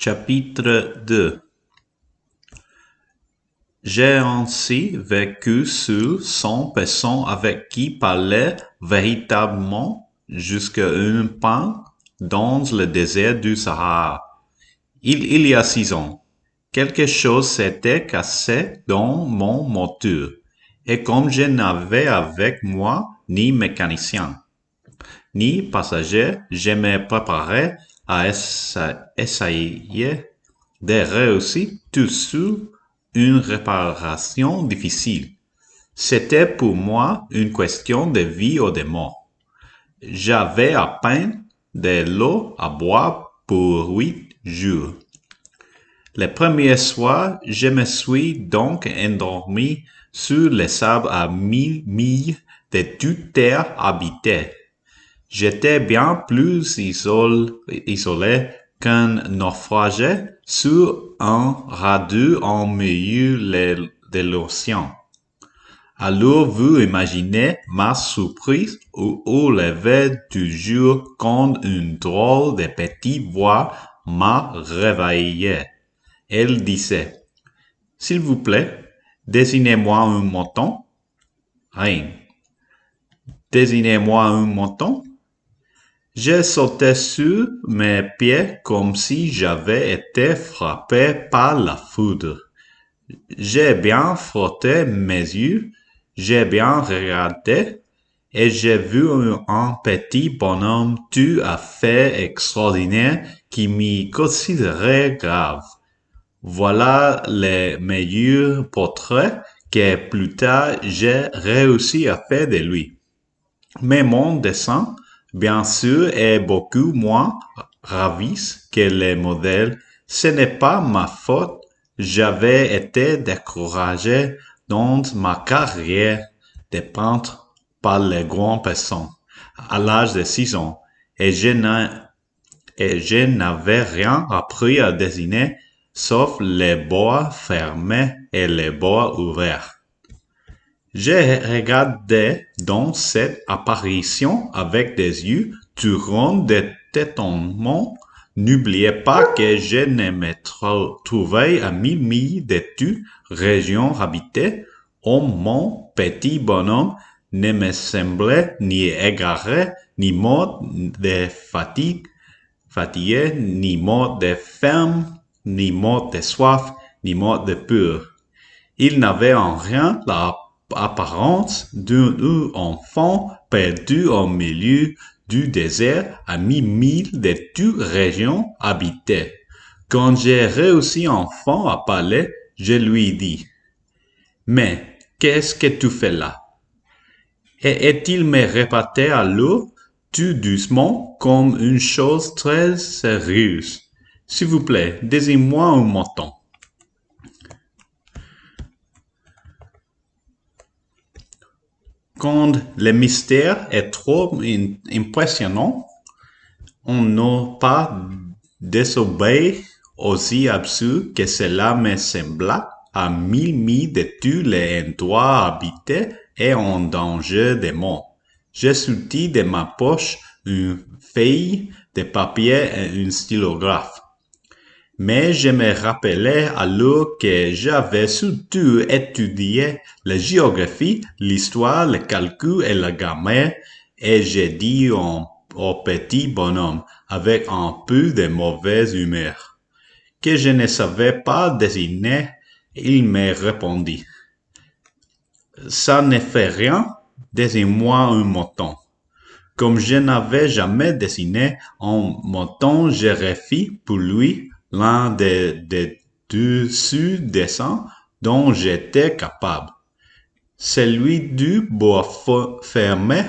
Chapitre 2. J'ai ainsi vécu seul sans personne avec qui parler véritablement jusqu'à un pain dans le désert du Sahara. Il y a 6 ans, quelque chose s'était cassé dans mon moteur, et comme je n'avais avec moi ni mécanicien, ni passager, je me préparais à essayer de réussir tout seul une réparation difficile. C'était pour moi une question de vie ou de mort. J'avais à peine de l'eau à boire pour 8 jours. Le premier soir, je me suis donc endormi sur le sable à 1000 milles de toute terre habitée. J'étais bien plus isolé qu'un naufragé sur un radeau en milieu de l'océan. Alors vous imaginez ma surprise au lever du jour quand une drôle de petite voix m'a réveillé. Elle disait, « S'il vous plaît, dessinez-moi un mouton. » Rien. « Dessinez-moi un mouton. » J'ai sauté sur mes pieds comme si j'avais été frappé par la foudre. J'ai bien frotté mes yeux, j'ai bien regardé, et j'ai vu un petit bonhomme tout à fait extraordinaire qui m'y considérait grave. Voilà les meilleurs portraits que plus tard j'ai réussi à faire de lui. Mais mon dessin, bien sûr, est beaucoup moins ravissant que les modèles. Ce n'est pas ma faute. J'avais été découragé dans ma carrière de peintre par les grandes personnes à l'âge de 6 ans et je n'avais rien appris à dessiner sauf les bois fermés et les bois ouverts. J'ai regardé dans cette apparition avec des yeux tournants de d'étonnement. N'oubliez pas que je ne me trouvais à 1000 milles de toute région habitée, où mon petit bonhomme ne me semblait ni égaré, ni mort de fatigué, ni mort de faim, ni mort de soif, ni mort de peur. Il n'avait en rien l'apparence d'un enfant perdu au milieu du désert à 1000 milles de toute région habitée. Quand j'ai réussi enfin à parler, je lui dis, « Mais qu'est-ce que tu fais là? » Et il me répétait alors, tout doucement, comme une chose très sérieuse, « S'il vous plaît, dessine-moi un mouton. » Quand le mystère est trop impressionnant, on n'a pas désobéir aussi absurde que cela me sembla à 1000 milles de tous les endroits habités et en danger de mort. J'ai sorti de ma poche une feuille de papier et un stylographe. Mais je me rappelais alors que j'avais surtout étudié la géographie, l'histoire, le calcul et la grammaire, et j'ai dit au petit bonhomme, avec un peu de mauvaise humeur, que je ne savais pas dessiner. Il me répondit, « Ça ne fait rien, dessine-moi un mouton. » Comme je n'avais jamais dessiné un mouton, je refis pour lui l'un des 2 dessins dont j'étais capable. Celui du bois fermé,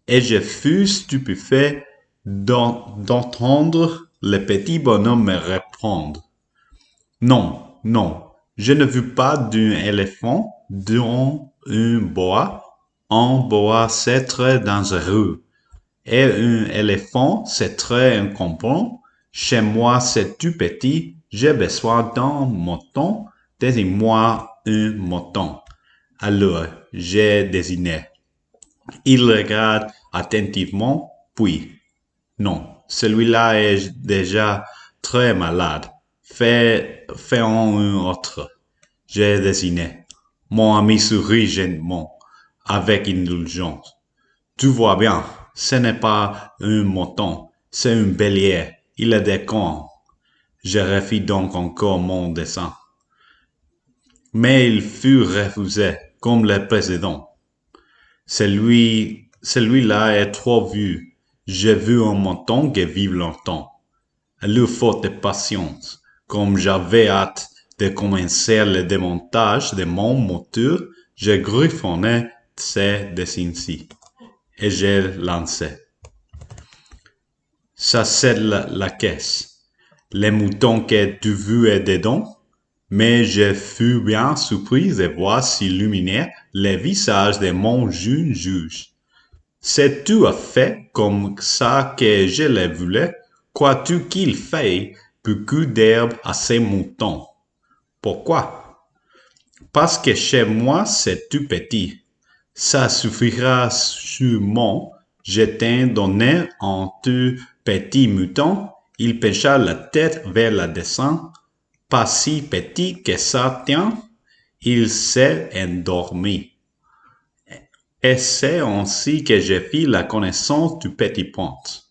et je fus stupéfait d'entendre le petit bonhomme me répondre. Non, je ne veux pas d'un éléphant dans un bois c'est très dangereux. Et un éléphant, c'est très encombrant. Chez moi, c'est tout petit. J'ai besoin d'un mouton. Dessine-moi un mouton. Alors, j'ai dessiné. Il regarde attentivement, puis, Non, celui-là est déjà très malade. Fais-en un autre. J'ai désigné. Mon ami sourit gentiment, avec indulgence. Tu vois bien, ce n'est pas un mouton, c'est un bélier. Il a des cornes. Je refis donc encore mon dessein. Mais il fut refusé, comme le précédent. Celui-là est trop vieux. J'ai vu un mouton qui vit longtemps. À leur faute de patience, comme j'avais hâte de commencer le démontage de mon moteur, j'ai griffonné ces dessins-ci et j'ai lancé. Ça c'est la caisse. Les moutons que tu veux dedans, mais je fus bien surpris de voir s'illuminer le visage de mon jeune juge. C'est tout à fait comme ça que je le voulais. Crois-tu qu'il fait beaucoup d'herbe à ces moutons? Pourquoi? Parce que chez moi c'est tout petit. Ça suffira sûrement. Je t'ai donné un tout petit mouton. Il pencha la tête vers la descente. Pas si petit que ça tient. Il s'est endormi. Et c'est ainsi que j'ai fait la connaissance du petit prince.